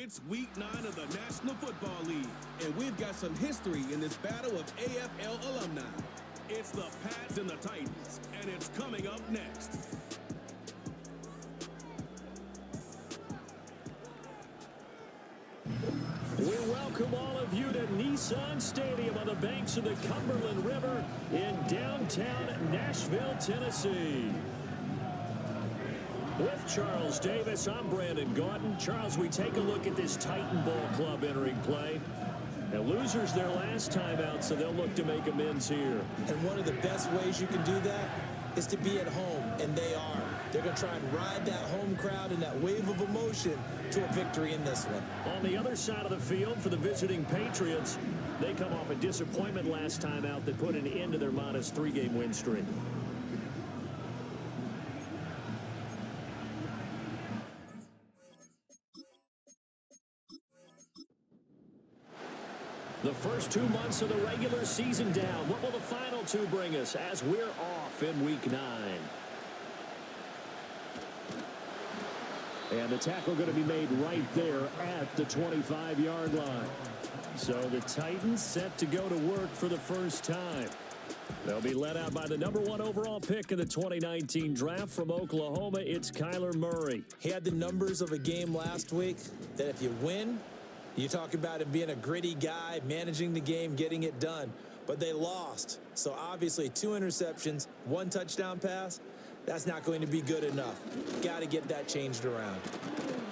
It's week 9 of the National Football League, and we've got some history in this battle of AFL alumni. It's the Pats and the Titans, and it's coming up next. We welcome all of you to Nissan Stadium on the banks of the Cumberland River in downtown Nashville, Tennessee. With Charles Davis, I'm Brandon Gaudin. Charles, we take a look at this Titan Ball Club entering play. Now, losers their last time out, so they'll look to make amends here. And one of the best ways you can do that is to be at home, and they are. They're going to try and ride that home crowd and that wave of emotion to a victory in this one. On the other side of the field for the visiting Patriots, they come off a disappointment last time out that put an end to their -3 game win streak. The first 2 months of the regular season down. What will the final 2 bring us as we're off in week 9? And the tackle going to be made right there at the 25-yard line. So the Titans set to go to work for the first time. They'll be led out by the #1 overall pick in the 2019 draft from Oklahoma. It's Kyler Murray. He had the numbers of a game last week that if you win, you talk about him being a gritty guy, managing the game, getting it done. But they lost. So obviously 2 interceptions, 1 touchdown pass. That's not going to be good enough. Got to get that changed around.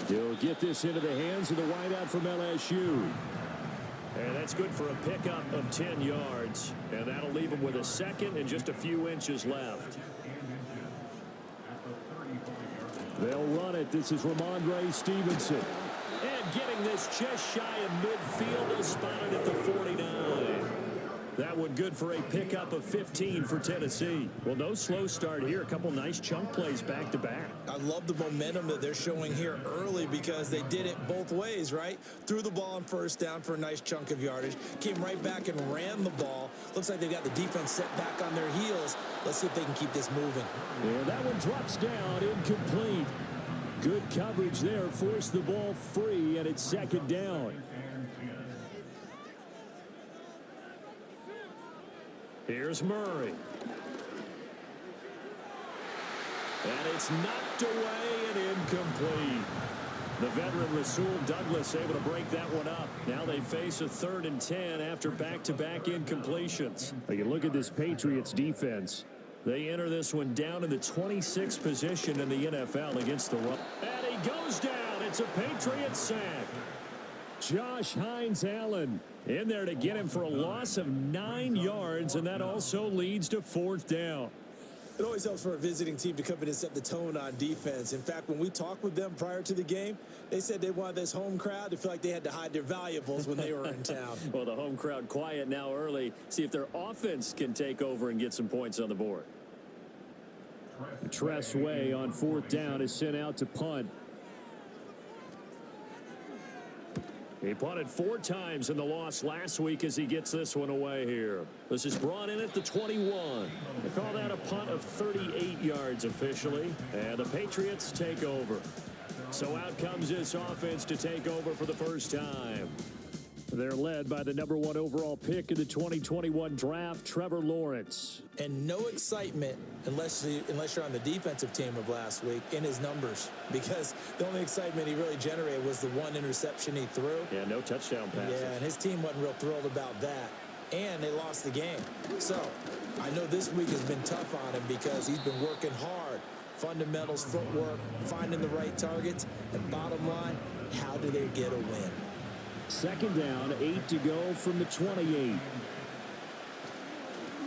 He'll get this into the hands of the wideout from LSU. And that's good for a pickup of 10 yards. And that'll leave him with a second and just a few inches left. They'll run it. This is Ramondre Stevenson. And getting this just shy of midfield, they'll spot it at the 49. That one good for a pickup of 15 for Tennessee. Well, no slow start here. A couple nice chunk plays back-to-back. I love the momentum that they're showing here early because they did it both ways, right? Threw the ball on first down for a nice chunk of yardage. Came right back and ran the ball. Looks like they got the defense set back on their heels. Let's see if they can keep this moving. Yeah, that one drops down, incomplete. Good coverage there. Forced the ball free, and it's second down. Here's Murray. And it's knocked away and incomplete. The veteran Rasul Douglas able to break that one up. Now they face a 3rd and 10 after back-to-back incompletions. You look at this Patriots defense. They enter this one down in the 26th position in the NFL against the run. And he goes down. It's a Patriots sack. Josh Hines-Allen in there to get him for a loss of 9 yards, and that also leads to 4th down. It always helps for a visiting team to come in and set the tone on defense. In fact, when we talked with them prior to the game, they said they wanted this home crowd to feel like they had to hide their valuables when they were in town. Well, the home crowd quiet now early. See if their offense can take over and get some points on the board. Tress Way on 4th down is sent out to punt. He punted 4 times in the loss last week as he gets this one away here. This is brought in at the 21. They call that a punt of 38 yards officially. And the Patriots take over. So out comes this offense to take over for the first time. They're led by the #1 overall pick in the 2021 draft, Trevor Lawrence. And no excitement unless you're on the defensive team of last week in his numbers, because the only excitement he really generated was the 1 interception he threw. Yeah, no touchdown passes. Yeah, and his team wasn't real thrilled about that. And they lost the game. So I know this week has been tough on him because he's been working hard. Fundamentals, footwork, finding the right targets. And bottom line, how do they get a win? Second down, 8 to go from the 28.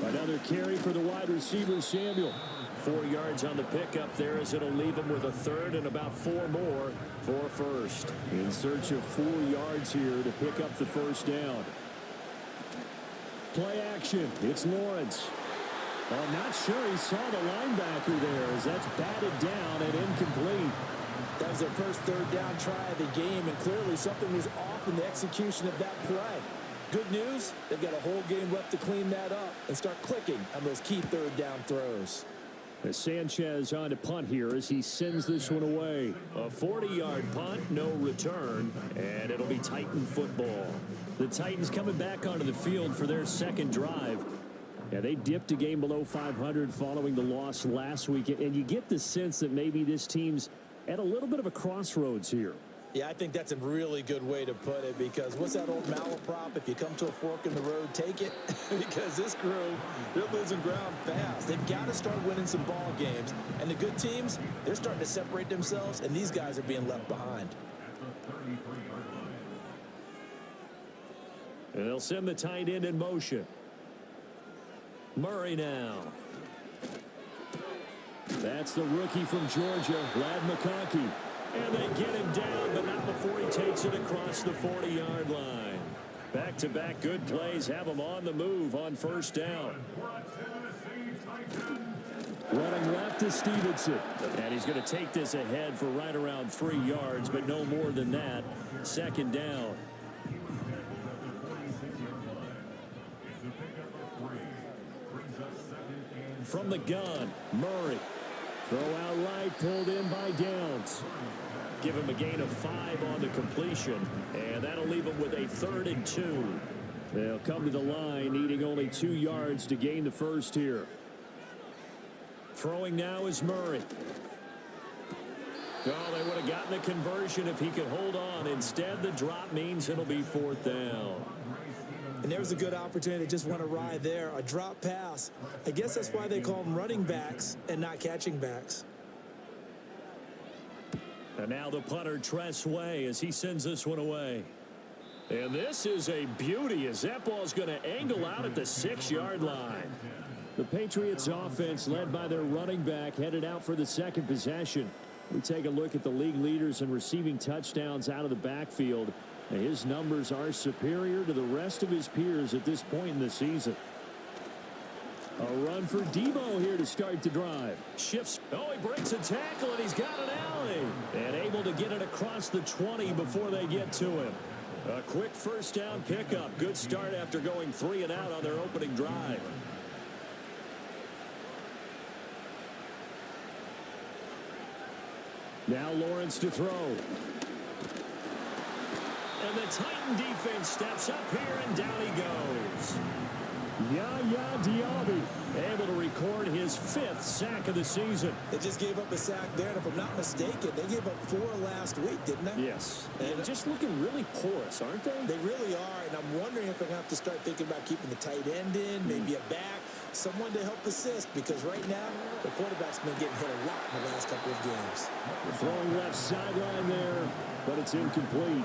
Another carry for the wide receiver, Samuel. 4 yards on the pickup there as it'll leave him with a 3rd and about 4 more for a first. In search of 4 yards here to pick up the first down. Play action. It's Lawrence. I'm not sure he saw the linebacker there as that's batted down and incomplete. That was their first 3rd down try of the game, and clearly something was off in the execution of that play. Good news, they've got a whole game left to clean that up and start clicking on those key 3rd down throws. As Sanchez on to punt here as he sends this one away. A 40-yard punt, no return, and it'll be Titan football. The Titans coming back onto the field for their second drive. Yeah, they dipped a game below 500 following the loss last week, and you get the sense that maybe this team's at a little bit of a crossroads here. Yeah, I think that's a really good way to put it, because what's that old malaprop? If you come to a fork in the road, take it. Because this crew, they're losing ground fast. They've got to start winning some ball games. And the good teams, they're starting to separate themselves, and these guys are being left behind. And they'll send the tight end in motion. Murray now. That's the rookie from Georgia, Lad McConkey. And they get him down, but not before he takes it across the 40-yard line. Back-to-back good plays have him on the move on first down. Running left is Stevenson. And he's going to take this ahead for right around 3 yards, but no more than that. Second down. From the gun, Murray. Throw out right, pulled in by Downs. Give him a gain of 5 on the completion, and that'll leave him with a 3rd and 2. They'll come to the line, needing only 2 yards to gain the first here. Throwing now is Murray. Oh, they would have gotten the conversion if he could hold on. Instead, the drop means it'll be 4th down. And there's a good opportunity to just want to ride there. A drop pass. I guess that's why they call them running backs and not catching backs. And now the punter, Tress Way, as he sends this one away. And this is a beauty as that ball's going to angle out at the 6-yard line. The Patriots offense, led by their running back, headed out for the second possession. We take a look at the league leaders in receiving touchdowns out of the backfield. His numbers are superior to the rest of his peers at this point in the season. A run for Debo here to start the drive. Shifts. Oh, he breaks a tackle, and he's got an alley. And able to get it across the 20 before they get to him. A quick first down pickup. Good start after going 3 and out on their opening drive. Now Lawrence to throw. And the Titan defense steps up here, and down he goes. Yaya Diaby able to record his 5th sack of the season. They just gave up a sack there, and if I'm not mistaken, they gave up 4 last week, didn't they? Yes. And just looking really porous, aren't they? They really are, and I'm wondering if they're going to have to start thinking about keeping the tight end in, maybe a back, someone to help assist, because right now, the quarterback's been getting hit a lot in the last couple of games. Throwing left sideline there, but it's incomplete.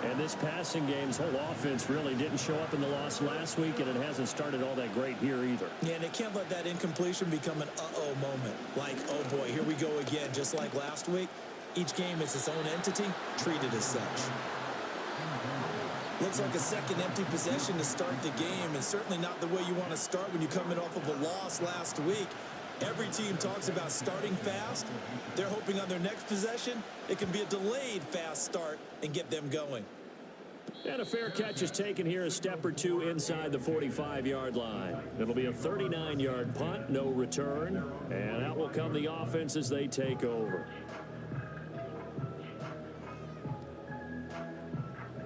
And this passing game's whole offense really didn't show up in the loss last week, and it hasn't started all that great here either. Yeah, and they can't let that incompletion become an uh-oh moment. Like, oh boy, here we go again, just like last week. Each game is its own entity, treated as such. Looks like a second empty possession to start the game, and certainly not the way you want to start when you're coming off of a loss last week. Every team talks about starting fast. They're hoping on their next possession, it can be a delayed fast start and get them going. And a fair catch is taken here, a step or two inside the 45-yard line. It'll be a 39-yard punt, no return. And out will come the offense as they take over.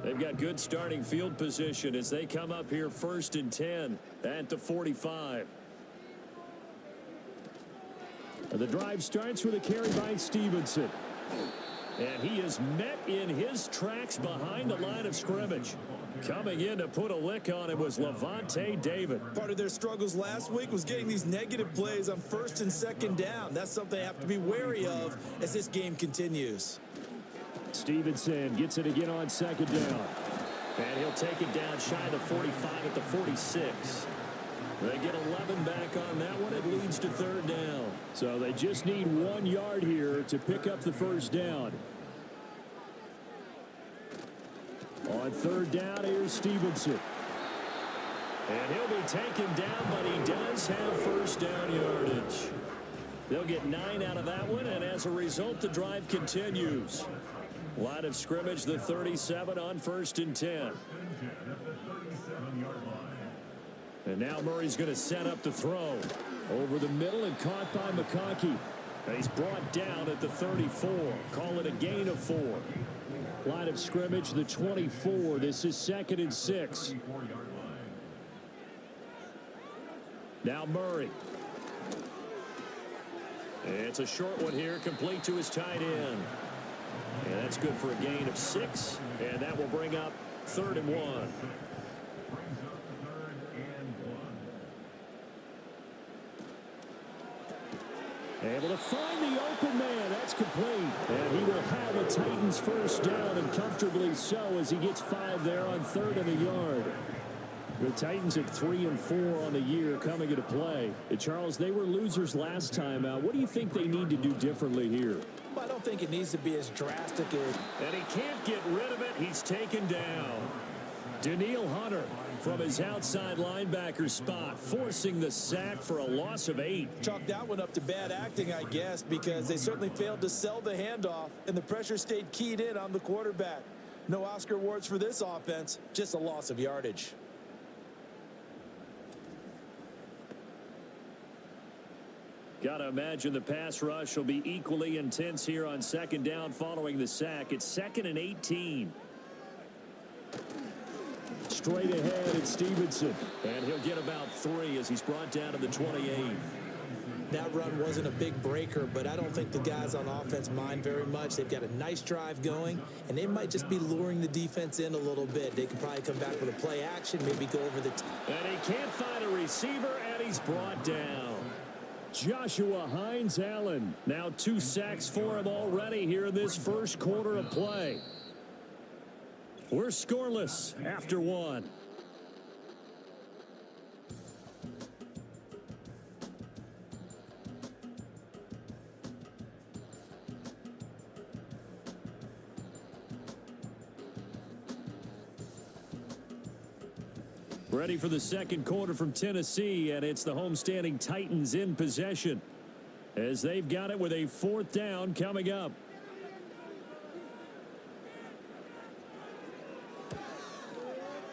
They've got good starting field position as they come up here 1st and 10 at the 45. The drive starts with a carry by Stevenson. And he is met in his tracks behind the line of scrimmage. Coming in to put a lick on it was Levante David. Part of their struggles last week was getting these negative plays on 1st and 2nd down. That's something they have to be wary of as this game continues. Stevenson gets it again on 2nd down. And he'll take it down shy of the 45 at the 46. They get 11 back on that one. It leads to 3rd down. So they just need 1 yard here to pick up the first down. On 3rd down, here's Stevenson. And he'll be taken down, but he does have first down yardage. They'll get 9 out of that one, and as a result, the drive continues. Line of scrimmage, the 37 on 1st and 10. And now Murray's going to set up the throw. Over the middle and caught by McConkey. And he's brought down at the 34. Call it a gain of 4. Line of scrimmage, the 24. This is 2nd and 6. Now Murray. It's a short one here, complete to his tight end. And that's good for a gain of 6. And that will bring up 3rd and 1. Able to find the open man. That's complete. And he will have a Titans first down, and comfortably so, as he gets 5 there on 3rd and a yard. The Titans at 3 and 4 on the year coming into play. And Charles, they were losers last time out. What do you think they need to do differently here? I don't think it needs to be as drastic as... And he can't get rid of it. He's taken down. Daniil Hunter from his outside linebacker spot, forcing the sack for a loss of 8. Chalk that one up to bad acting, I guess, because they certainly failed to sell the handoff, and the pressure stayed keyed in on the quarterback. No Oscar awards for this offense, just a loss of yardage. Got to imagine the pass rush will be equally intense here on 2nd down following the sack. It's 2nd and 18. Straight ahead, it's Stevenson. And he'll get about 3 as he's brought down to the 28. That run wasn't a big breaker, but I don't think the guys on offense mind very much. They've got a nice drive going, and they might just be luring the defense in a little bit. They can probably come back with a play action, maybe go over the... And he can't find a receiver, and he's brought down. Joshua Hines-Allen. Now 2 sacks for him already here in this first quarter of play. We're scoreless after 1. Ready for the second quarter from Tennessee, and it's the homestanding Titans in possession as they've got it with a 4th down coming up.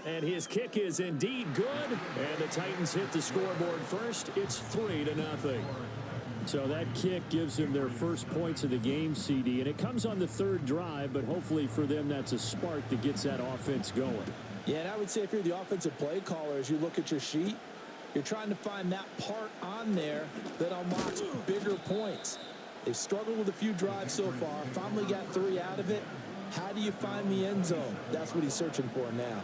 And his kick is indeed good, and the Titans hit the scoreboard first. It's 3-0. So that kick gives them their first points of the game, CD, and it comes on the 3rd drive, but hopefully for them that's a spark that gets that offense going. Yeah, and I would say if you're the offensive play caller, as you look at your sheet, you're trying to find that part on there that unlocks bigger points. They've struggled with a few drives so far, finally got 3 out of it. How do you find the end zone? That's what he's searching for now.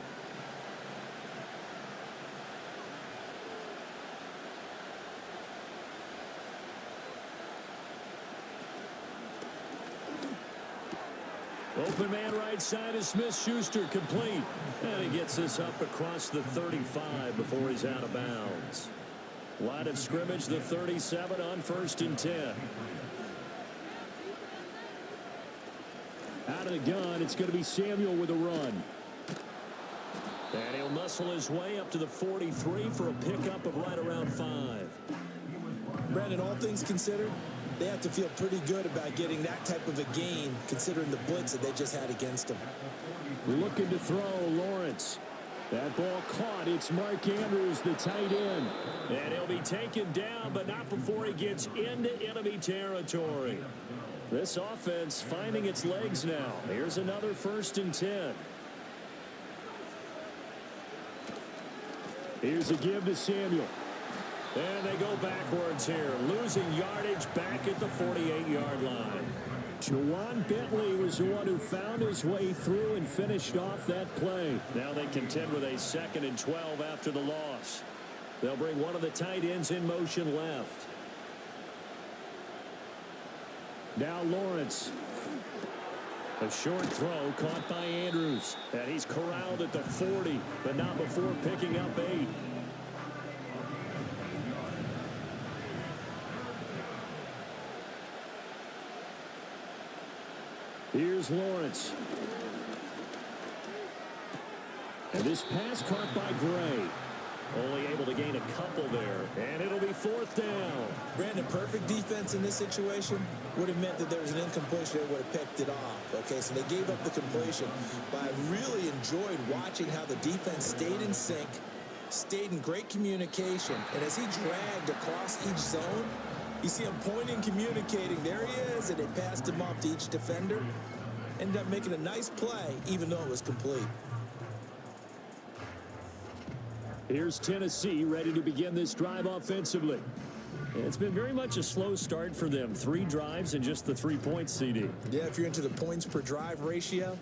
Open man right side is Smith-Schuster, complete. And he gets this up across the 35 before he's out of bounds. Line of scrimmage, the 37 on 1st and 10. Out of the gun, it's going to be Samuel with a run. And he'll muscle his way up to the 43 for a pickup of right around 5. Brandon, all things considered, they have to feel pretty good about getting that type of a gain, considering the blitz that they just had against them. Looking to throw, Lawrence. That ball caught. It's Mark Andrews, the tight end. And he'll be taken down, but not before he gets into enemy territory. This offense finding its legs now. Here's another 1st and 10. Here's a give to Samuel. And they go backwards here, losing yardage back at the 48-yard line. Jawan Bentley was the one who found his way through and finished off that play. Now they contend with a 2nd and 12 after the loss. They'll bring one of the tight ends in motion left. Now Lawrence. A short throw caught by Andrews. And he's corralled at the 40, but not before picking up 8. Here's Lawrence. And this pass caught by Gray. Only able to gain a couple there. And it'll be 4th down. Brandon, perfect defense in this situation would have meant that there was an incompletion. They would have picked it off. Okay, so they gave up the completion. But I really enjoyed watching how the defense stayed in sync, stayed in great communication, and as he dragged across each zone, you see him pointing, communicating. There he is, and they passed him off to each defender. Ended up making a nice play, even though it was complete. Here's Tennessee ready to begin this drive offensively. It's been very much a slow start for them. 3 drives and just the 3 points, CD. Yeah, if you're into the points per drive ratio,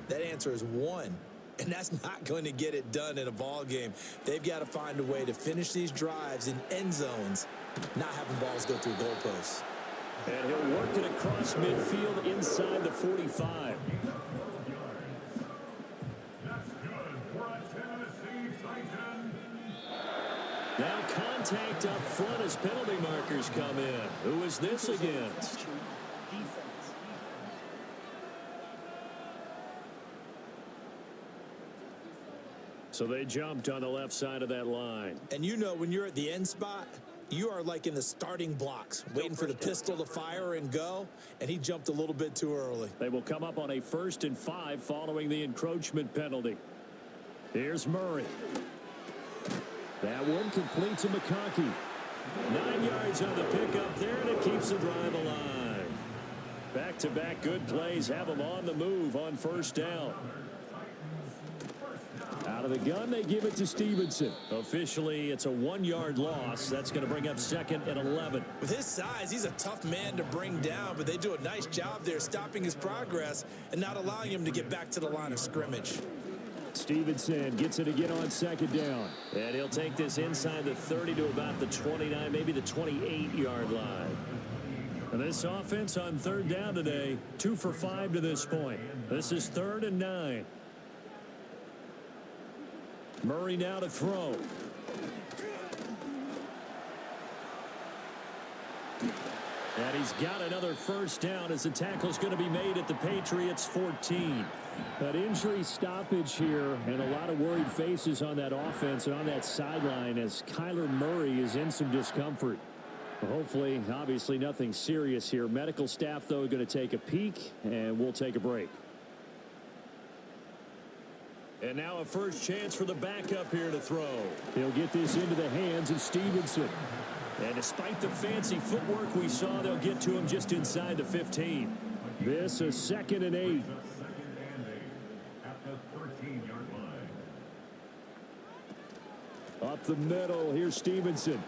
that answer is 1. And that's not going to get it done in a ball game. They've got to find a way to finish these drives in end zones, not having balls go through goalposts. And he'll work it across midfield inside the 45. Now contact up front as penalty markers come in. Who is this against? So they jumped on the left side of that line. And you know when you're at the end spot, you are like in the starting blocks, waiting for the pistol to fire and go, and he jumped a little bit too early. They will come up on a 1st and 5 following the encroachment penalty. Here's Murray. That one complete to McConkey. 9 yards on the pickup there, and it keeps the drive alive. Back-to-back good plays have them on the move on 1st down. Out of the gun, they give it to Stevenson. Officially, it's a 1-yard loss. That's going to bring up 2nd and 11. With his size, he's a tough man to bring down, but they do a nice job there stopping his progress and not allowing him to get back to the line of scrimmage. Stevenson gets it again on 2nd down. And he'll take this inside the 30 to about the 29, maybe the 28-yard line. And this offense on 3rd down today, 2 for 5 to this point. This is 3rd and 9. Murray now to throw. And he's got another 1st down as the tackle's going to be made at the Patriots 14. That injury stoppage here and a lot of worried faces on that offense and on that sideline as Kyler Murray is in some discomfort. Hopefully, obviously nothing serious here. Medical staff, though, going to take a peek, and we'll take a break. And now a first chance for the backup here to throw. He'll get this into the hands of Stevenson. And despite the fancy footwork we saw, they'll get to him just inside the 15. This is 2nd and 8. Up the middle, here's Stevenson.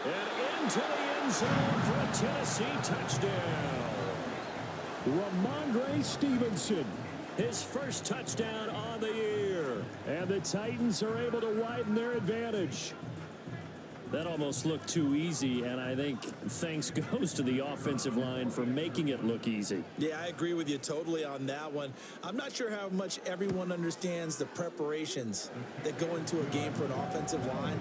And into the end zone for a Tennessee touchdown. Ramondre Stevenson. His first touchdown on the year. And the Titans are able to widen their advantage. That almost looked too easy, and I think thanks goes to the offensive line for making it look easy. Yeah, I agree with you totally on that one. I'm not sure how much everyone understands the preparations that go into a game for an offensive line,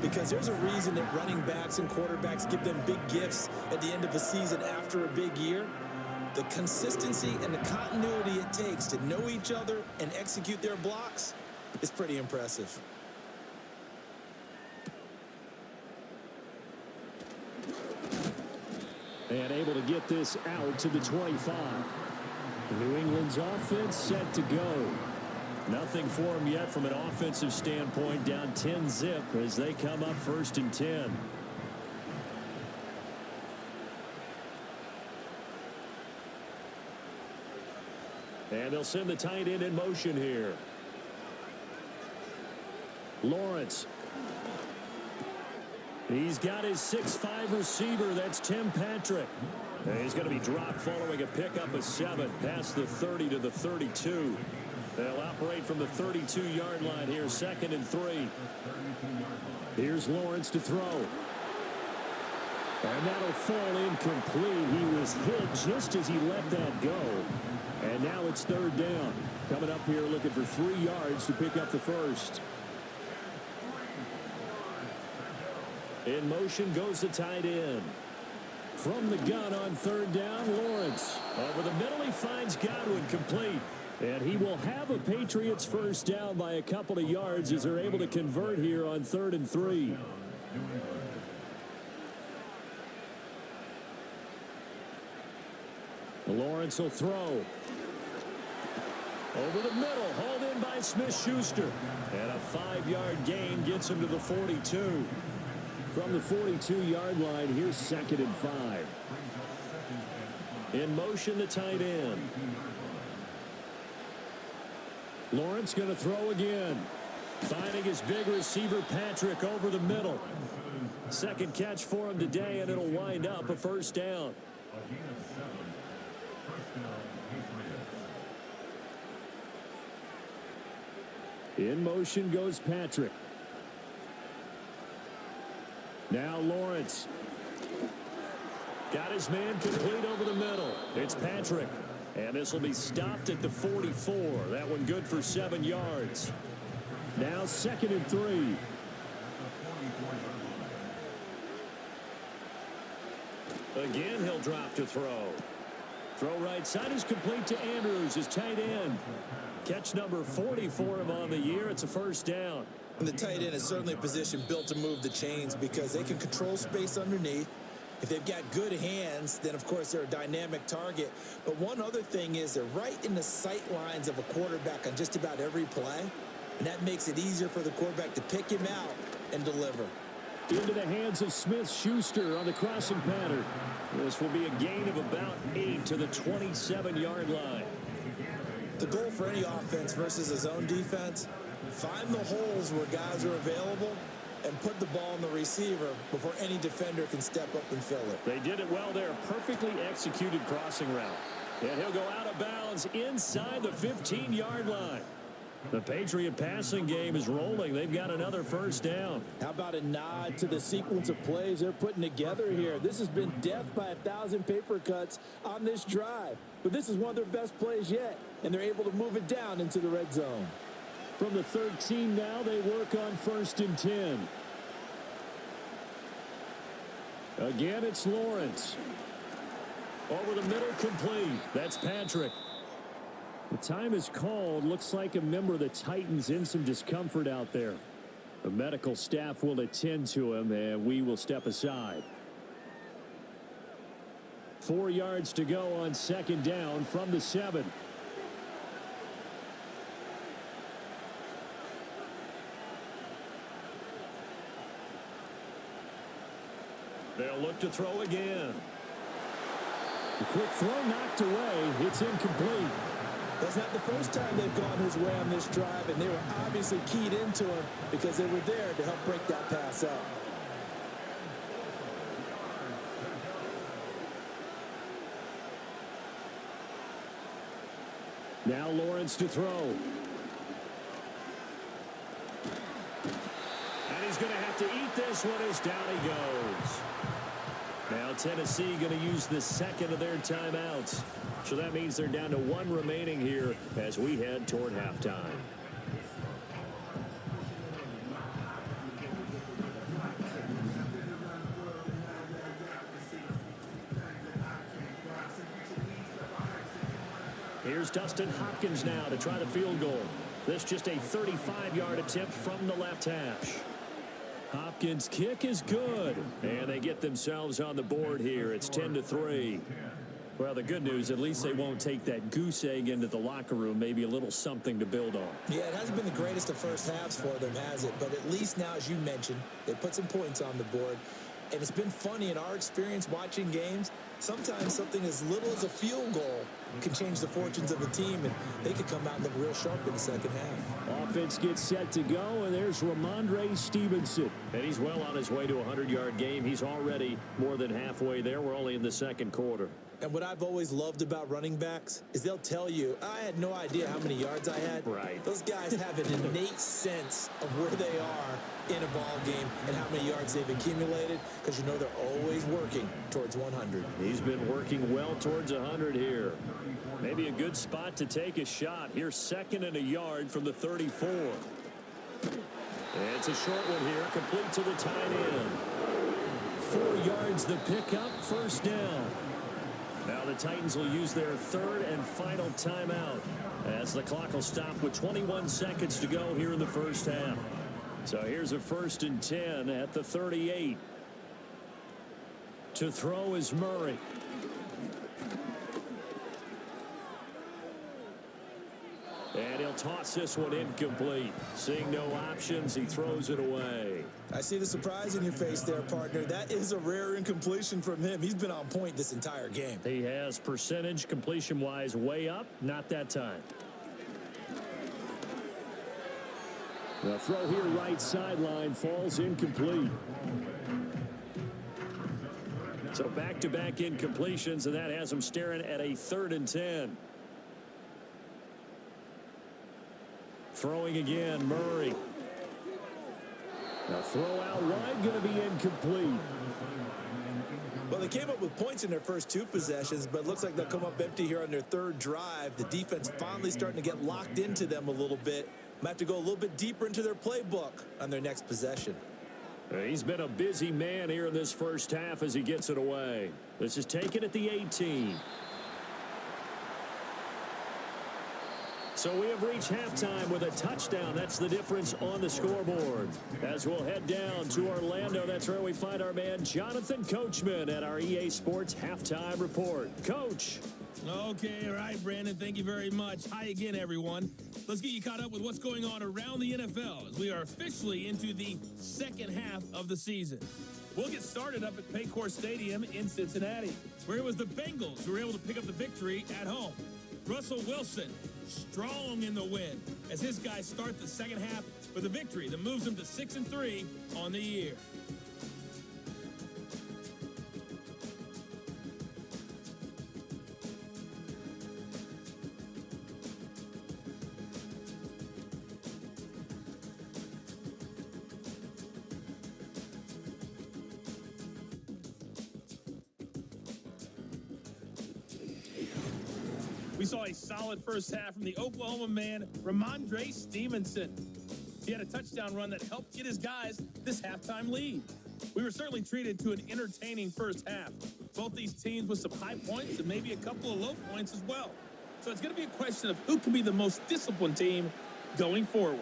because there's a reason that running backs and quarterbacks give them big gifts at the end of the season after a big year. The consistency and the continuity it takes to know each other and execute their blocks is pretty impressive. And able to get this out to the 25. New England's offense set to go. Nothing for them yet from an offensive standpoint. Down 10-zip as they come up 1st and 10. And they'll send the tight end in motion here. Lawrence. He's got his 6'5 receiver. That's Tim Patrick. And he's going to be dropped following a pickup of 7 past the 30 to the 32. They'll operate from the 32-yard line here, 2nd and 3. Here's Lawrence to throw. And that'll fall incomplete. He was hit just as he let that go. And now it's 3rd down. Coming up here looking for 3 yards to pick up the first. In motion goes the tight end. From the gun on 3rd down, Lawrence. Over the middle, he finds Godwin complete. And he will have a Patriots first down by a couple of yards as they're able to convert here on 3rd and 3. Lawrence will throw. Over the middle, hauled in by Smith-Schuster. And a 5-yard gain gets him to the 42. From the 42-yard line, here's 2nd and 5. In motion, the tight end. Lawrence going to throw again. Finding his big receiver, Patrick, over the middle. Second catch for him today, and it'll wind up a first down. In motion goes Patrick. Now Lawrence. Got his man complete over the middle. It's Patrick. And this will be stopped at the 44. That one good for 7 yards. Now 2nd and 3. Again, he'll drop to throw. Throw right side is complete to Andrews, his tight end. Catch number 40 for him on the year. It's a first down. And the tight end is certainly a position built to move the chains because they can control space underneath. If they've got good hands, then, of course, they're a dynamic target. But one other thing is they're right in the sight lines of a quarterback on just about every play. And that makes it easier for the quarterback to pick him out and deliver. Into the hands of Smith-Schuster on the crossing pattern. This will be a gain of about 8 to the 27-yard line. The goal for any offense versus his own defense, find the holes where guys are available and put the ball in the receiver before any defender can step up and fill it. They did it well there. Perfectly executed crossing route. And he'll go out of bounds inside the 15-yard line. The Patriot passing game is rolling. They've got another first down. How about a nod to the sequence of plays they're putting together here? This has been death by 1,000 paper cuts on this drive. But this is one of their best plays yet, and they're able to move it down into the red zone. From the 13 now, they work on 1st and 10. Again, it's Lawrence. Over the middle, complete. That's Patrick. The time is called. Looks like a member of the Titans in some discomfort out there. The medical staff will attend to him, and we will step aside. 4 yards to go on 2nd down from the 7. They'll look to throw again. The quick throw knocked away. It's incomplete. That's not the first time they've gone his way on this drive, and they were obviously keyed into him because they were there to help break that pass up. Now Lawrence to throw. And he's going to have to eat this one as down he goes. Now Tennessee going to use the 2nd of their timeouts. So that means they're down to 1 remaining here as we head toward halftime. Here's Dustin Hopkins now to try the field goal. This just a 35-yard attempt from the left hash. Hopkins' kick is good, and they get themselves on the board here. It's 10-3. Well, the good news, at least they won't take that goose egg into the locker room. Maybe a little something to build on. Yeah, it hasn't been the greatest of first halves for them, has it? But at least now, as you mentioned, they put some points on the board. And it's been funny in our experience watching games. Sometimes something as little as a field goal can change the fortunes of a team, and they could come out and look real sharp in the second half. Offense gets set to go, and there's Ramondre Stevenson. And he's well on his way to a 100-yard game. He's already more than halfway there. We're only in the 2nd quarter. And what I've always loved about running backs is they'll tell you, I had no idea how many yards I had. Right. Those guys have an innate sense of where they are in a ball game and how many yards they've accumulated, because you know they're always working towards 100. He's been working well towards 100 here. Maybe a good spot to take a shot. Here's 2nd and a yard from the 34. And it's a short one here, complete to the tight end. 4 yards the pickup, first down. Now the Titans will use their 3rd and final timeout as the clock will stop with 21 seconds to go here in the first half. So here's a 1st and 10 at the 38. To throw is Murray. toss this one incomplete. Seeing no options, he throws it away. I see the surprise in your face there, partner. That is a rare incompletion from him. He's been on point this entire game. He has percentage completion-wise way up. Not that time. The throw here right sideline falls incomplete. So back-to-back incompletions, and that has him staring at a 3rd and 10. Throwing again, Murray. The throw out wide going to be incomplete. Well, they came up with points in their first 2 possessions, but it looks like they'll come up empty here on their 3rd drive. The defense finally starting to get locked into them a little bit. Might have to go a little bit deeper into their playbook on their next possession. He's been a busy man here in this first half as he gets it away. This is taken at the 18. So we have reached halftime with a touchdown. That's the difference on the scoreboard. As we'll head down to Orlando, that's where we find our man Jonathan Coachman at our EA Sports Halftime Report. Coach. Okay, all right, Brandon, thank you very much. Hi again, everyone. Let's get you caught up with what's going on around the NFL as we are officially into the second half of the season. We'll get started up at Paycor Stadium in Cincinnati, where it was the Bengals who were able to pick up the victory at home. Russell Wilson, strong in the win as his guys start the second half with a victory that moves them to 6-3 on the year. We saw a solid first half from the Oklahoma man, Ramondre Stevenson. He had a touchdown run that helped get his guys this halftime lead. We were certainly treated to an entertaining first half. Both these teams with some high points and maybe a couple of low points as well. So it's going to be a question of who can be the most disciplined team going forward.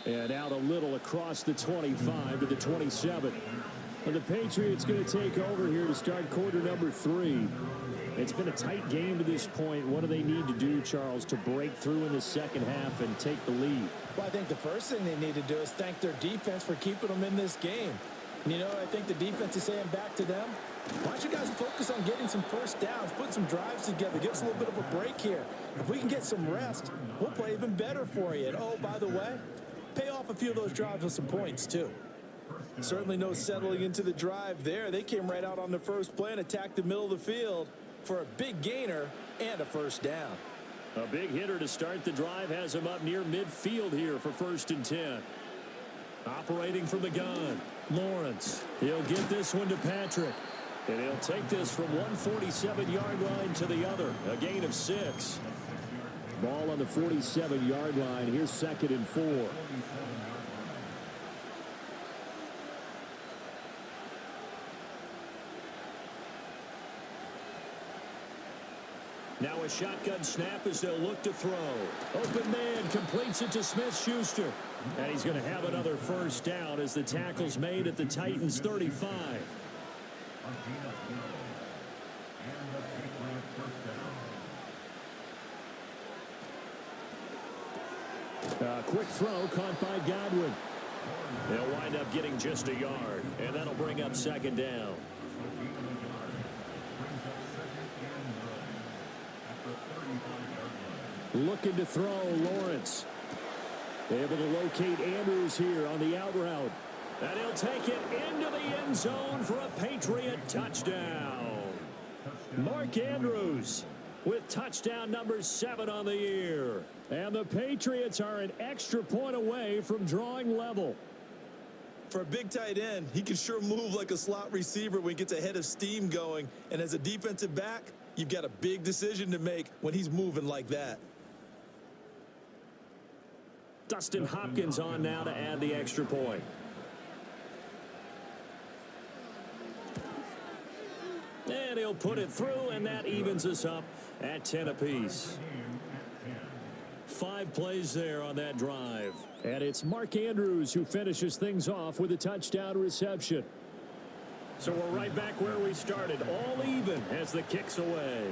And out a little across the 25 to the 27. And the Patriots going to take over here to start quarter number 3. It's been a tight game to this point. What do they need to do, Charles, to break through in the second half and take the lead? Well, I think the first thing they need to do is thank their defense for keeping them in this game. You know, I think the defense is saying back to them, why don't you guys focus on getting some first downs, put some drives together, give us a little bit of a break here. If we can get some rest, we'll play even better for you. And, oh, by the way, pay off a few of those drives with some points, too. Certainly no settling into the drive there. They came right out on the first play and attacked the middle of the field for a big gainer and a first down. A big hitter to start the drive has him up near midfield here for 1st and 10. Operating from the gun, Lawrence. He'll get this one to Patrick. And he'll take this from 147-yard line to the other. A gain of 6. Ball on the 47-yard line. Here's 2nd and 4. Now a shotgun snap as they'll look to throw. Open man completes it to Smith-Schuster. And he's going to have another first down as the tackle's made at the Titans' 35. Quick throw caught by Godwin. They'll wind up getting just a yard, and that'll bring up 2nd down. Looking to throw, Lawrence. Able to locate Andrews here on the out route. And he'll take it into the end zone for a Patriot touchdown. Mark Andrews with touchdown number 7 on the year. And the Patriots are an extra point away from drawing level. For a big tight end, he can sure move like a slot receiver when he gets a head of steam going. And as a defensive back, you've got a big decision to make when he's moving like that. Dustin Hopkins on now to add the extra point. And he'll put it through, and that evens us up at 10 apiece. 5 plays there on that drive. And it's Mark Andrews who finishes things off with a touchdown reception. So we're right back where we started, all even as the kick's away.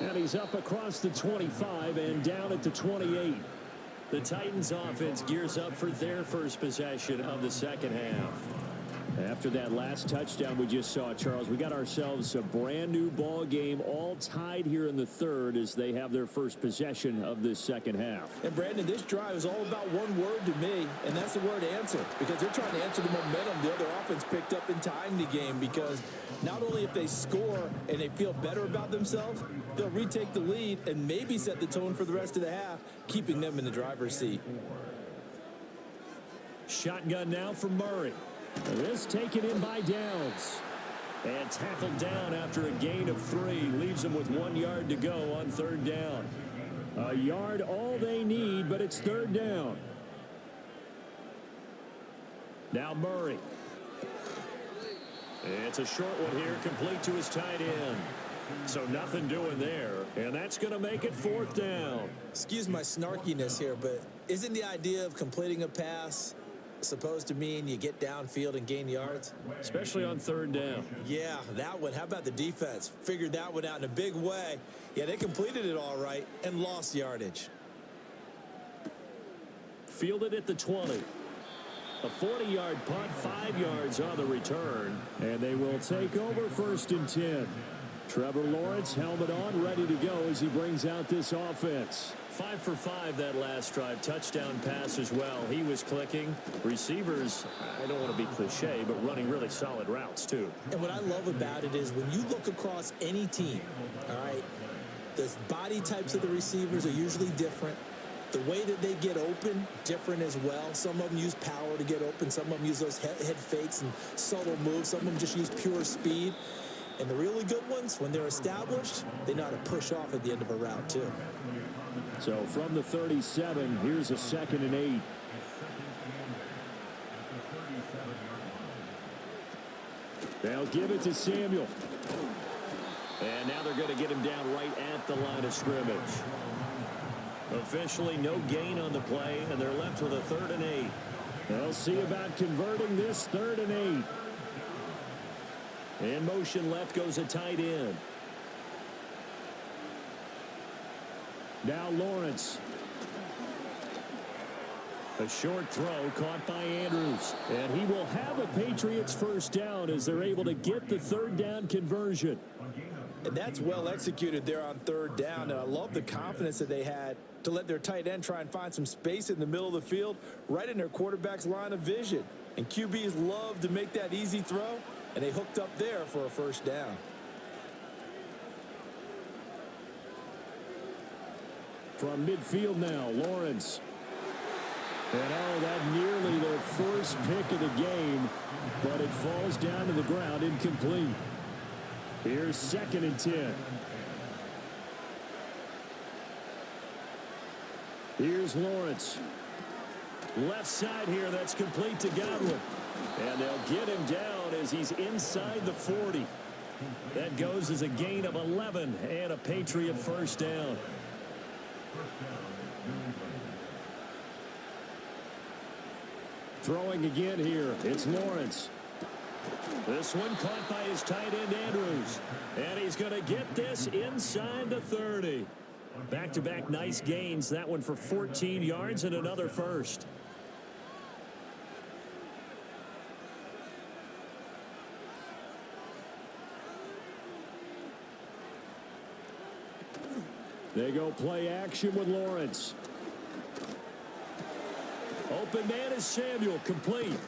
And he's up across the 25 and down at the 28. The Titans offense gears up for their first possession of the second half. After that last touchdown we just saw, Charles, we got ourselves a brand new ball game, all tied here in the third as they have their first possession of this second half. And Brandon, this drive is all about one word to me, and that's the word answer, because they're trying to answer the momentum the other offense picked up in tying the game, because not only if they score and they feel better about themselves, they'll retake the lead and maybe set the tone for the rest of the half, keeping them in the driver's seat. Shotgun now for Murray. This taken in by Downs. And tackled down after a gain of 3. Leaves them with 1 yard to go on third down. A yard all they need, but it's third down. Now Murray. It's a short one here, complete to his tight end. So nothing doing there, and that's going to make it fourth down. Excuse my snarkiness here, but isn't the idea of completing a pass supposed to mean you get downfield and gain yards? Especially on third down. Yeah, that one. How about the defense? Figured that one out in a big way. Yeah, they completed it all right and lost yardage. Fielded at the 20. A 40-yard punt, 5 yards on the return, and they will take over first and 10. Trevor Lawrence, helmet on, ready to go as he brings out this offense. 5 for 5 that last drive. Touchdown pass as well. He was clicking. Receivers, I don't want to be cliche, but running really solid routes too. And what I love about it is when you look across any team, all right, the body types of the receivers are usually different. The way that they get open, different as well. Some of them use power to get open. Some of them use those head fakes and subtle moves. Some of them just use pure speed. And the really good ones, when they're established, they know how to push off at the end of a route too. So from the 37, here's a 2nd and 8. They'll give it to Samuel. And now they're going to get him down right at the line of scrimmage. Officially no gain on the play, and they're left with a 3rd and 8. They'll see about converting this 3rd and 8. In motion left goes a tight end. Now Lawrence. A short throw caught by Andrews. And he will have a Patriots first down as they're able to get the 3rd down conversion. And that's well executed there on 3rd down. And I love the confidence that they had to let their tight end try and find some space in the middle of the field, right in their quarterback's line of vision. And QBs love to make that easy throw, and they hooked up there for a first down. From midfield now, Lawrence. And oh, that nearly their first pick of the game, but it falls down to the ground incomplete. Here's 2nd and 10. Here's Lawrence. Left side here, that's complete to Godwin. And they'll get him down as he's inside the 40. That goes as a gain of 11 and a Patriot first down. Throwing again here, it's Lawrence. This one caught by his tight end Andrews. And he's going to get this inside the 30. Back-to-back nice gains. That one for 14 yards and another first. They go play action with Lawrence. Open man is Samuel, complete.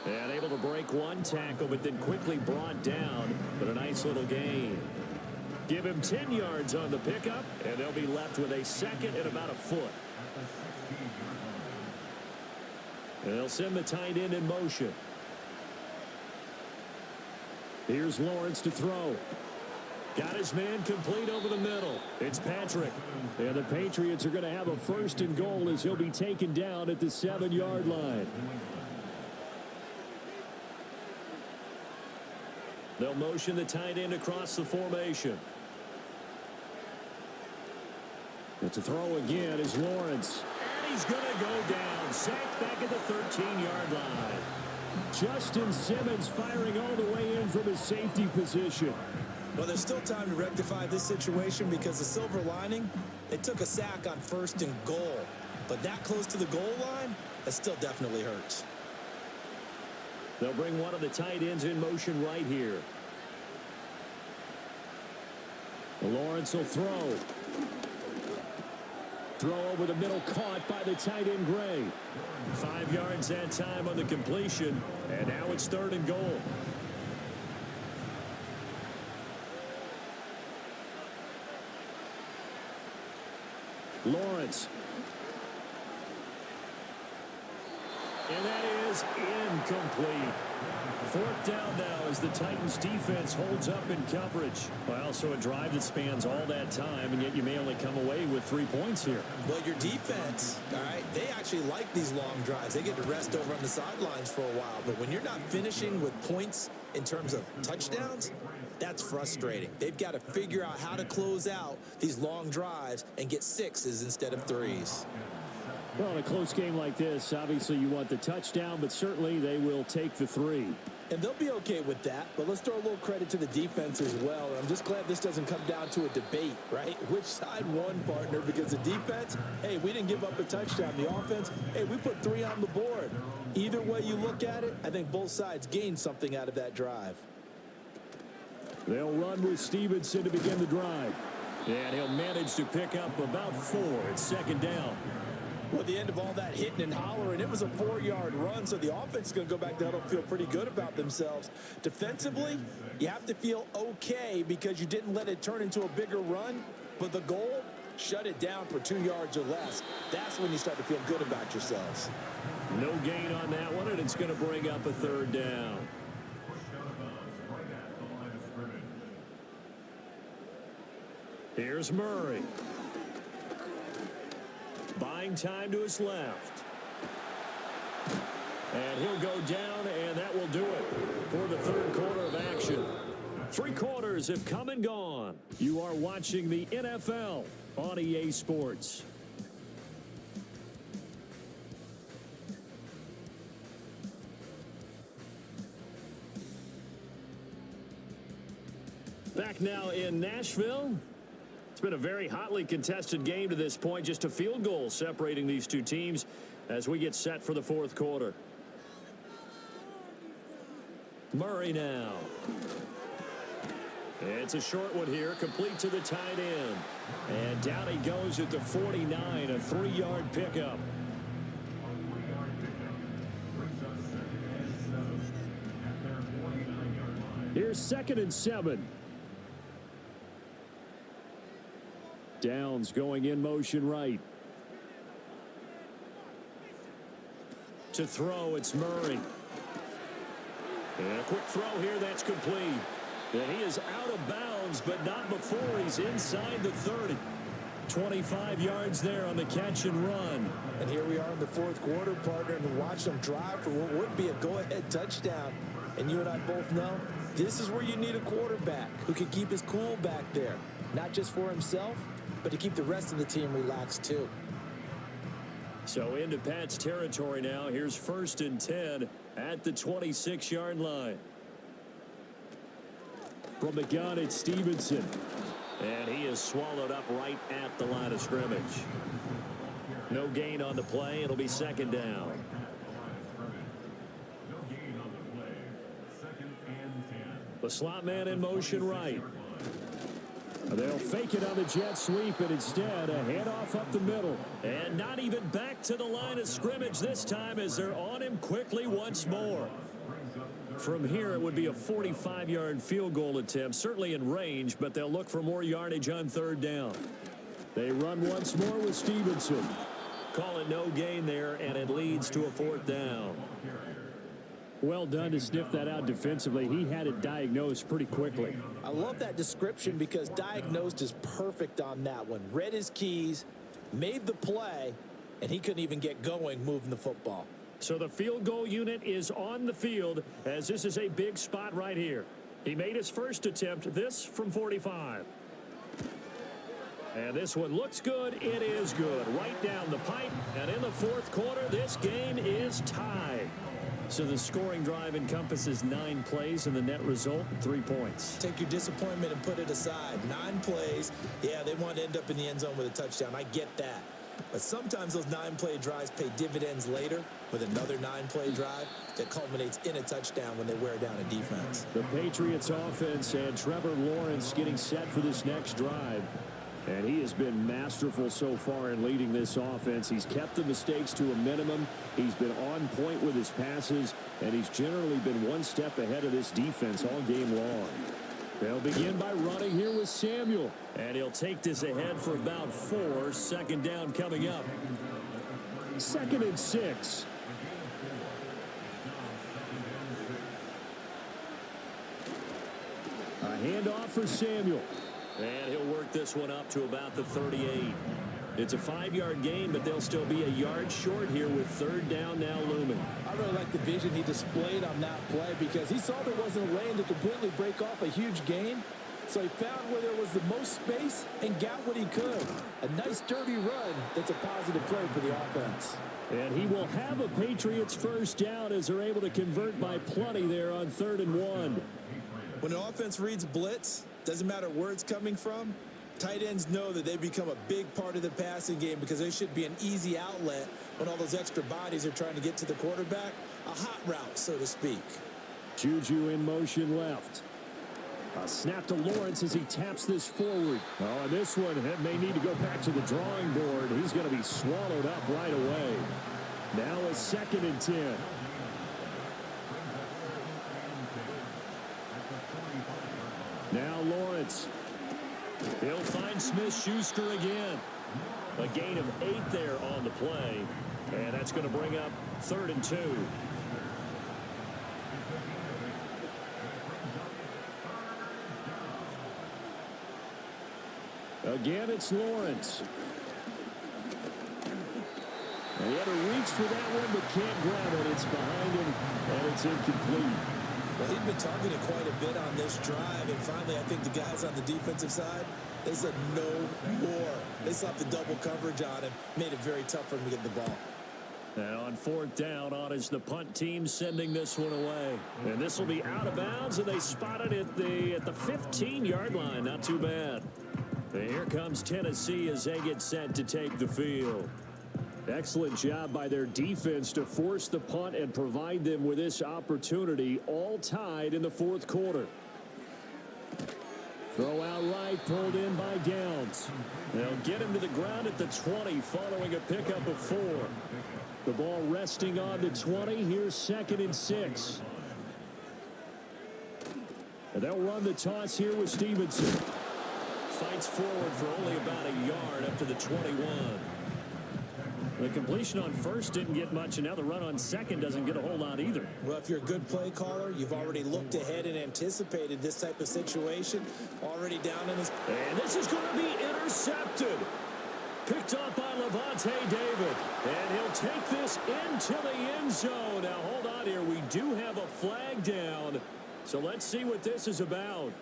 And able to break one tackle, but then quickly brought down. But a nice little gain. Give him 10 yards on the pickup, and they'll be left with a 2nd and about a foot. And they'll send the tight end in motion. Here's Lawrence to throw. Got his man complete over the middle. It's Patrick. And the Patriots are going to have a 1st and goal as he'll be taken down at the 7-yard line. They'll motion the tight end across the formation. And to throw again is Lawrence. And he's going to go down. Sacked back at the 13-yard line. Justin Simmons firing all the way in from his safety position. Well, there's still time to rectify this situation because the silver lining, they took a sack on 1st and goal. But that close to the goal line, that still definitely hurts. They'll bring one of the tight ends in motion right here. Lawrence will throw. Throw over the middle, caught by the tight end Gray. 5 yards that time on the completion, and now it's 3rd and goal. Lawrence. And that is incomplete. 4th down now as the Titans defense holds up in coverage. Well, so a drive that spans all that time, and yet you may only come away with 3 points here. Well, your defense, all right, they actually like these long drives. They get to rest over on the sidelines for a while. But when you're not finishing with points in terms of touchdowns, that's frustrating. They've got to figure out how to close out these long drives and get 6s instead of 3s. Well, in a close game like this, obviously you want the touchdown, but certainly they will take the 3. And they'll be okay with that, but let's throw a little credit to the defense as well. I'm just glad this doesn't come down to a debate, right? Which side won, partner? Because the defense, hey, we didn't give up a touchdown. The offense, hey, we put 3 on the board. Either way you look at it, I think both sides gained something out of that drive. They'll run with Stevenson to begin the drive. And he'll manage to pick up about 4 at 2nd down. Well, at the end of all that hitting and hollering, it was a 4-yard run, so the offense is going to go back there and feel pretty good about themselves. Defensively, you have to feel okay because you didn't let it turn into a bigger run, but the goal, shut it down for 2 yards or less. That's when you start to feel good about yourselves. No gain on that one, and it's going to bring up a 3rd down. Here's Murray. Buying time to his left. And he'll go down, and that will do it for the 3rd quarter of action. 3 quarters have come and gone. You are watching the NFL on EA Sports. Back now in Nashville. It's been a very hotly contested game to this point. Just a field goal separating these two teams as we get set for the 4th quarter. Murray now. It's a short one here, complete to the tight end. And down he goes at the 49, a 3-yard pickup. Here's 2nd and 7. Downs going in motion right. To throw, it's Murray. And a quick throw here, that's complete. And he is out of bounds, but not before he's inside the 30. 25 yards there on the catch and run. And here we are in the 4th quarter, partner, and watch them drive for what would be a go-ahead touchdown. And you and I both know this is where you need a quarterback who can keep his cool back there. Not just for himself, but to keep the rest of the team relaxed too. So into Pat's territory now. Here's 1st and 10 at the 26-yard line. From the gun, it's Stevenson. And he is swallowed up right at the line of scrimmage. No gain on the play. It'll be 2nd down. The slot man in motion right. They'll fake it on the jet sweep, and instead a handoff up the middle. And not even back to the line of scrimmage this time as they're on him quickly once more. From here, it would be a 45-yard field goal attempt, certainly in range, but they'll look for more yardage on 3rd down. They run once more with Stevenson. Call it no gain there, and it leads to a 4th down. Well done to sniff that out defensively. He had it diagnosed pretty quickly. I love that description because diagnosed is perfect on that one. Read his keys, made the play, and he couldn't even get going moving the football. So the field goal unit is on the field as this is a big spot right here. He made his first attempt, this from 45. And this one looks good. It is good. Right down the pipe. And in the fourth quarter, this game is tied. So the scoring drive encompasses 9 plays, and the net result, 3 points. Take your disappointment and put it aside. 9 plays. Yeah, they want to end up in the end zone with a touchdown. I get that. But sometimes those 9-play drives pay dividends later with another 9-play drive that culminates in a touchdown when they wear down a defense. The Patriots offense and Trevor Lawrence getting set for this next drive. And he has been masterful so far in leading this offense. He's kept the mistakes to a minimum. He's been on point with his passes, and he's generally been one step ahead of this defense all game long. They'll begin by running here with Samuel. And he'll take this ahead for about 4. Second down coming up. 2nd and 6. A handoff for Samuel. And he'll work this one up to about the 38. It's a 5-yard gain, but they'll still be a yard short here with 3rd down now looming. I really like the vision he displayed on that play because he saw there wasn't a lane to completely break off a huge gain. So he found where there was the most space and got what he could. A nice, dirty run that's a positive play for the offense. And he will have a Patriots first down as they're able to convert by plenty there on 3rd and 1. When an offense reads blitz, doesn't matter where it's coming from, tight ends know that they become a big part of the passing game because they should be an easy outlet when all those extra bodies are trying to get to the quarterback. A hot route, so to speak. Juju in motion left. A snap to Lawrence as he taps this forward. Oh, and this one may need to go back to the drawing board. He's going to be swallowed up right away. Now a 2nd and 10. Now Lawrence. He'll find Smith-Schuster again. A gain of 8 there on the play. And that's going to bring up 3rd and 2. Again, it's Lawrence. And he had to reach for that one, but can't grab it. It's behind him, and it's incomplete. Well, he'd been targeted quite a bit on this drive, and finally I think the guys on the defensive side, they said no more. They slapped the double coverage on him, made it very tough for him to get the ball. And on 4th down, on is the punt team sending this one away. And this will be out of bounds, and they spot it at the 15-yard line. Not too bad. And here comes Tennessee as they get set to take the field. Excellent job by their defense to force the punt and provide them with this opportunity, all tied in the 4th quarter. Throw out right, pulled in by Downs. They'll get him to the ground at the 20 following a pickup of 4. The ball resting on the 20. Here's 2nd and 6. And they'll run the toss here with Stevenson. Fights forward for only about a yard up to the 21. The completion on 1st didn't get much, and now the run on 2nd doesn't get a whole lot either. Well, if you're a good play caller, you've already looked ahead and anticipated this type of situation. Already down in his... And this is going to be intercepted. Picked up by Levante David. And he'll take this into the end zone. Now, hold on here. We do have a flag down. So let's see what this is about.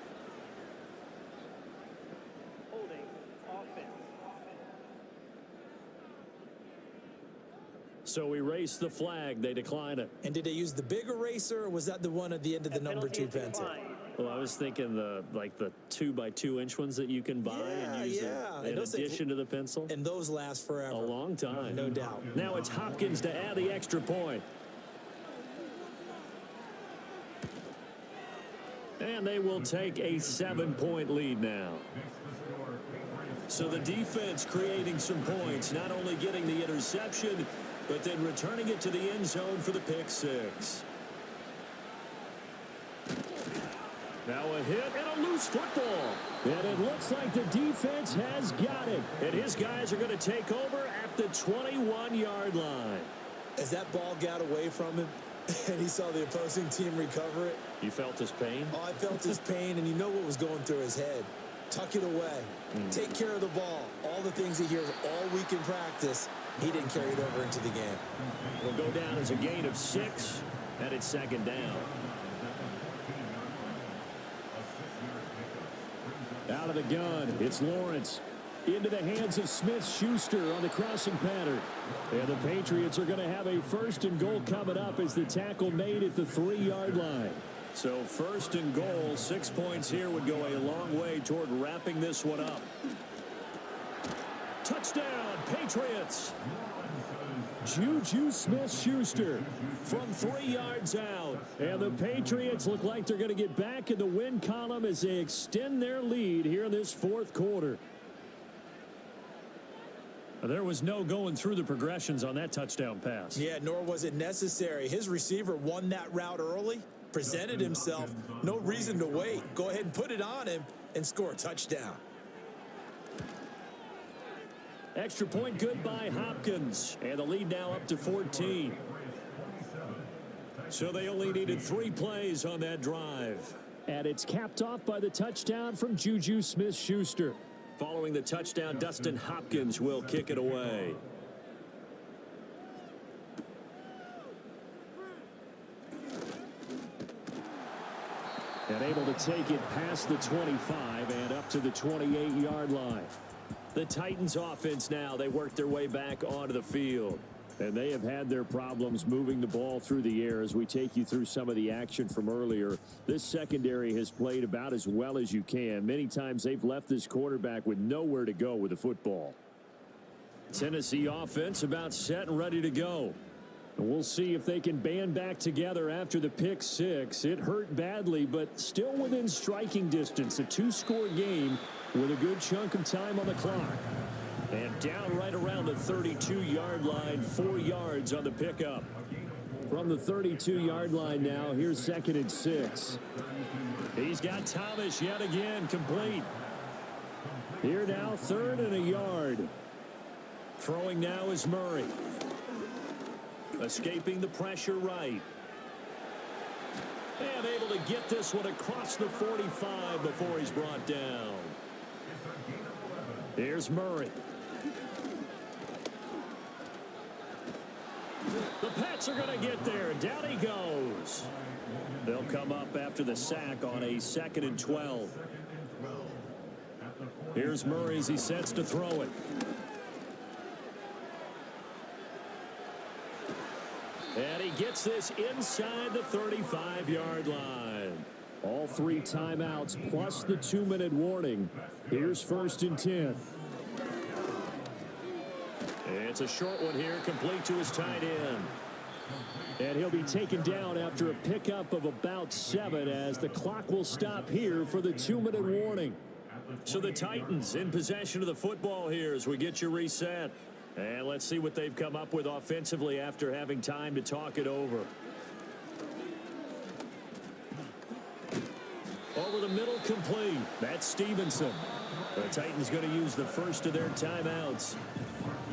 So we race the flag. They decline it. And did they use the big eraser, or was that the one at the end of the number 2 pencil? Well, I was thinking the 2x2-inch ones that you can buy and use in addition to the pencil. And those last forever. A long time. No doubt. Now it's Hopkins to add the extra point. And they will take a 7-point lead now. So the defense creating some points, not only getting the interception, but then returning it to the end zone for the pick 6. Now a hit and a loose football. And it looks like the defense has got it. And his guys are going to take over at the 21-yard line. As that ball got away from him, and he saw the opposing team recover it. You felt his pain? Oh, I felt his pain, and you know what was going through his head. Tuck it away. Take care of the ball. All the things he hears all week in practice, he didn't carry it over into the game. Will go down as a gain of 6, and it's 2nd down. Out of the gun, it's Lawrence. into the hands of Smith-Schuster on the crossing pattern. And the Patriots are going to have a 1st and goal coming up as the tackle made at the 3-yard line. So 1st and goal, 6 points here would go a long way toward wrapping this one up. Touchdown, Patriots. Juju Smith-Schuster from 3 yards out. And the Patriots look like they're going to get back in the win column as they extend their lead here in this 4th quarter. There was no going through the progressions on that touchdown pass. Yeah, nor was it necessary. His receiver won that route early, presented himself. No reason to wait. Go ahead and put it on him and score a touchdown. Extra point good by Hopkins. And the lead now up to 14. So they only needed 3 plays on that drive. And it's capped off by the touchdown from Juju Smith-Schuster. Following the touchdown, Dustin Hopkins will kick it away. And able to take it past the 25 and up to the 28-yard line. The Titans offense now, they work their way back onto the field. And they have had their problems moving the ball through the air as we take you through some of the action from earlier. This secondary has played about as well as you can. Many times they've left this quarterback with nowhere to go with the football. Tennessee offense about set and ready to go. And we'll see if they can band back together after the pick 6. It hurt badly, but still within striking distance. A 2-score game with a good chunk of time on the clock. And down right around the 32-yard line, 4 yards on the pickup. From the 32-yard line now, here's 2nd and 6. He's got Thomas yet again, complete. Here now, 3rd and a yard. Throwing now is Murray. Escaping the pressure right. And able to get this one across the 45 before he's brought down. Here's Murray. The Pats are going to get there. Down he goes. They'll come up after the sack on a 2nd and 12. Here's Murray as he sets to throw it. And he gets this inside the 35-yard line. All 3 timeouts plus the 2-minute warning. Here's 1st and 10. It's a short one here, complete to his tight end. And he'll be taken down after a pickup of about 7 as the clock will stop here for the 2-minute warning. So the Titans in possession of the football here as we get you reset. And let's see what they've come up with offensively after having time to talk it over. Over the middle, complete. That's Stevenson. The Titans going to use the first of their timeouts.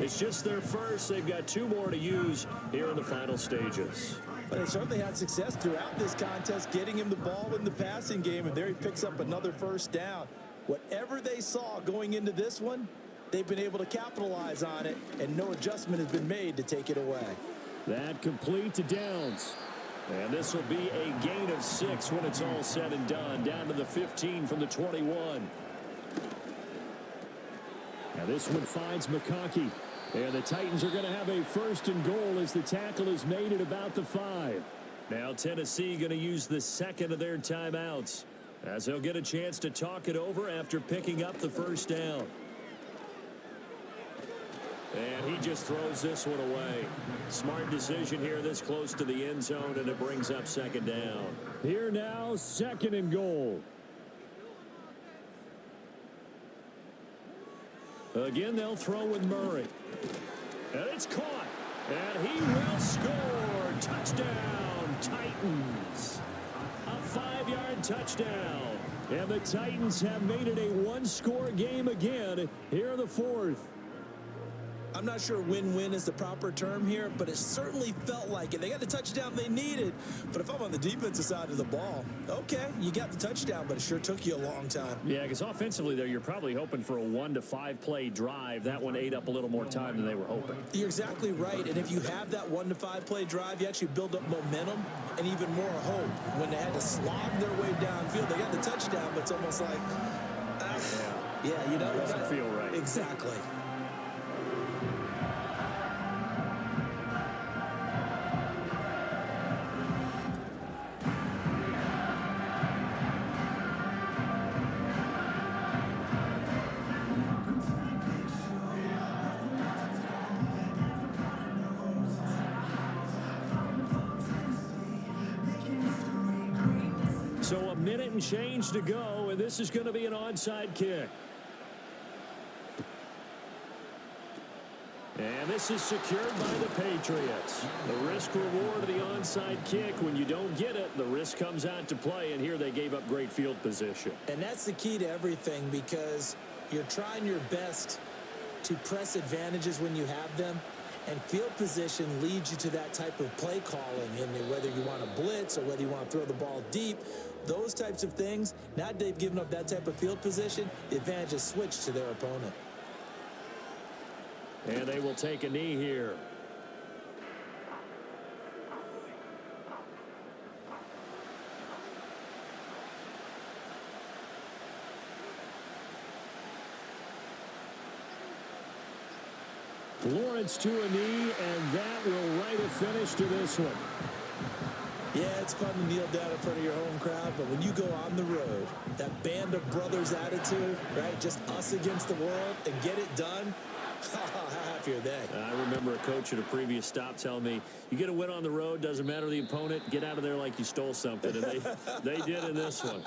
It's just their first. They've got 2 more to use here in the final stages. But they certainly had success throughout this contest, getting him the ball in the passing game, and there he picks up another 1st down. Whatever they saw going into this one, they've been able to capitalize on it, and no adjustment has been made to take it away. That complete to Downs. And this will be a gain of 6 when it's all said and done. Down to the 15 from the 21. Now this one finds McConkey. And the Titans are going to have a 1st and goal as the tackle is made at about the 5. Now Tennessee going to use the 2nd of their timeouts as they'll get a chance to talk it over after picking up the 1st down. And he just throws this one away. Smart decision here this close to the end zone, and it brings up 2nd down. Here now, 2nd and goal. Again, they'll throw with Murray. And it's caught. And he will score. Touchdown, Titans. A 5-yard touchdown. And the Titans have made it a 1-score game again here in the 4th. I'm not sure win-win is the proper term here, but it certainly felt like it. They got the touchdown they needed, but if I'm on the defensive side of the ball, okay, you got the touchdown, but it sure took you a long time. Yeah, because offensively, there, you're probably hoping for a 1 to 5 play drive. That one ate up a little more time than they were hoping. You're exactly right, and if you have that 1 to 5 play drive, you actually build up momentum and even more hope. When they had to slog their way downfield, they got the touchdown, but it's almost like, Yeah, you know. It doesn't feel right. Exactly. So a minute and change to go, and this is going to be an onside kick. And this is secured by the Patriots. The risk reward of the onside kick. When you don't get it, the risk comes out to play, and here they gave up great field position. And that's the key to everything, because you're trying your best to press advantages when you have them, and field position leads you to that type of play calling. And whether you want to blitz or whether you want to throw the ball deep, those types of things, now that they've given up that type of field position, the advantage is switched to their opponent. And they will take a knee here. Lawrence to a knee, and that will write a finish to this one. Yeah, it's fun to kneel down in front of your home crowd, but when you go on the road, that band of brothers attitude, right, just us against the world, and get it done, how happy are they? I remember a coach at a previous stop telling me, you get a win on the road, doesn't matter the opponent, get out of there like you stole something, and they did in this one.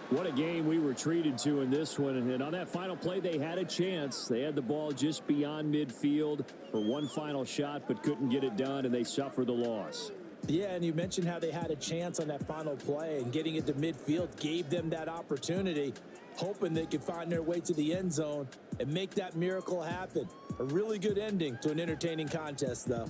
What a game we were treated to in this one. And on that final play, they had a chance. They had the ball just beyond midfield for one final shot, but couldn't get it done, and they suffered the loss. Yeah, and you mentioned how they had a chance on that final play, and getting it to midfield gave them that opportunity, hoping they could find their way to the end zone and make that miracle happen. A really good ending to an entertaining contest, though.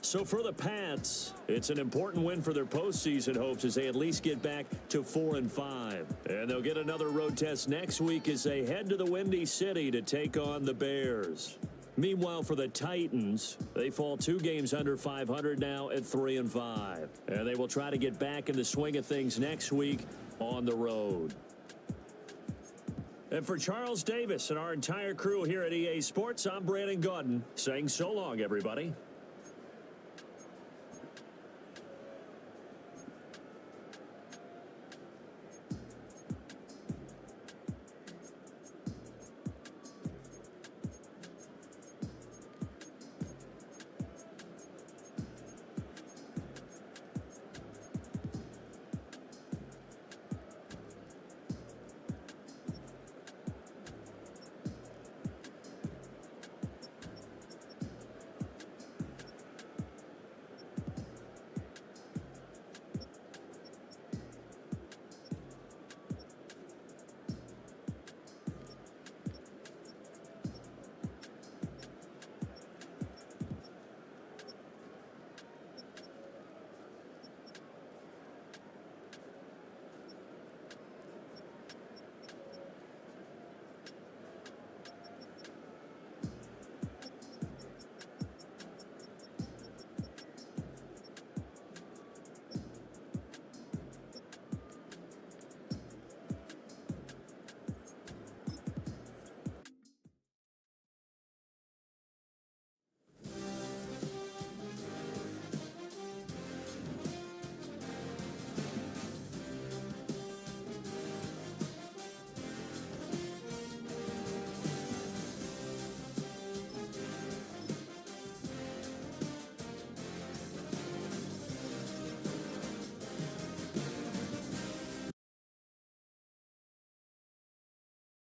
So for the Pats, it's an important win for their postseason hopes as they at least get back to 4-5. And they'll get another road test next week as they head to the Windy City to take on the Bears. Meanwhile, for the Titans, they fall 2 games under 500 now at 3-5. And they will try to get back in the swing of things next week on the road. And for Charles Davis and our entire crew here at EA Sports, I'm Brandon Gaudin saying so long, everybody.